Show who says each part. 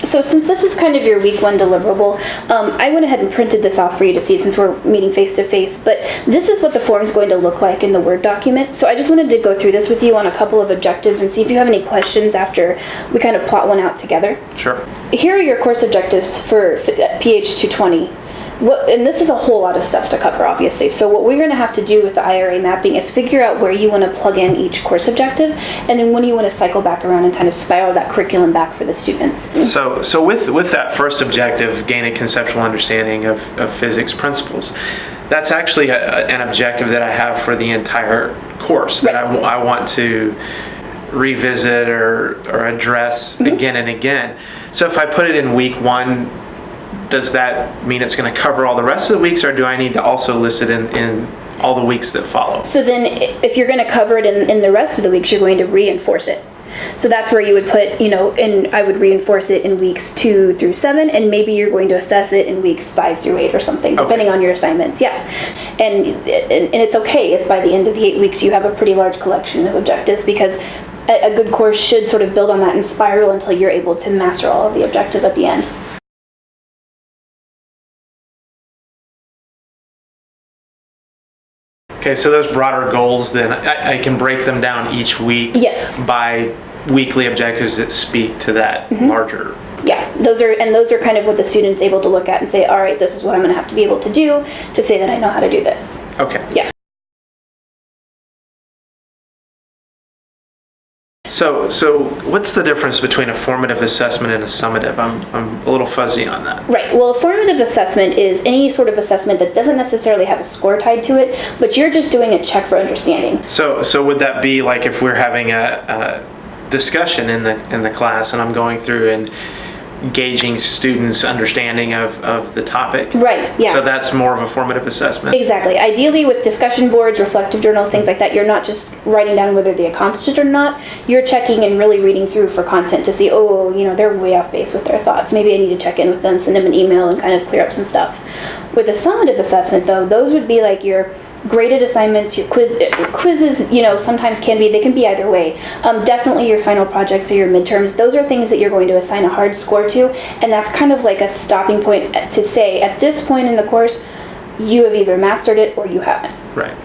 Speaker 1: So since this is kind of your week one deliverable, I went ahead and printed this off for you to see since we're meeting face to face, but this is what the form is going to look like in the Word document. So I just wanted to go through this with you on a couple of objectives and see if you have any questions after we kind of plot one out together.
Speaker 2: Sure.
Speaker 1: Here are your course objectives for PH 220. And this is a whole lot of stuff to cover, obviously. So what we're going to have to do with the IRA mapping is figure out where you want to plug in each course objective, and then when you want to cycle back around and kind of spiral that curriculum back for the students.
Speaker 2: So with that first objective, gain a conceptual understanding of physics principles, that's actually an objective that I have for the entire course that I want to revisit or address again and again. So if I put it in week one, does that mean it's going to cover all the rest of the weeks, or do I need to also list it in all the weeks that follow?
Speaker 1: So then if you're going to cover it in the rest of the weeks, you're going to reinforce it. So that's where you would put, and I would reinforce it in weeks 2 through 7, and maybe you're going to assess it in weeks 5 through 8 or something, depending on your assignments. Yeah. And it's okay if by the end of the 8 weeks you have a pretty large collection of objectives, because a good course should sort of build on that and spiral until you're able to master all of the objectives at the end.
Speaker 2: Okay, so those broader goals, then I can break them down each week by weekly objectives that speak to that larger.
Speaker 1: Yeah, those are kind of what the student's able to look at and say, all right, this is what I'm going to have to be able to do to say that I know how to do this.
Speaker 2: Okay.
Speaker 1: Yeah.
Speaker 2: So what's the difference between a formative assessment and a summative? I'm a little fuzzy on that.
Speaker 1: Right. Well, a formative assessment is any sort of assessment that doesn't necessarily have a score tied to it, but you're just doing a check for understanding.
Speaker 2: So would that be like if we're having a discussion in the class and I'm going through and gauging students' understanding of the topic?
Speaker 1: Right, yeah.
Speaker 2: So that's more of a formative assessment?
Speaker 1: Exactly. Ideally with discussion boards, reflective journals, things like that, you're not just writing down whether they accomplished it or not. You're checking and really reading through for content to see, they're way off base with their thoughts. Maybe I need to check in with them, send them an email, and kind of clear up some stuff. With a summative assessment, though, those would be like your graded assignments, your quizzes, sometimes they can be either way. Definitely your final projects or your midterms, those are things that you're going to assign a hard score to, and that's kind of like a stopping point to say, at this point in the course, you have either mastered it or you haven't.
Speaker 2: Right.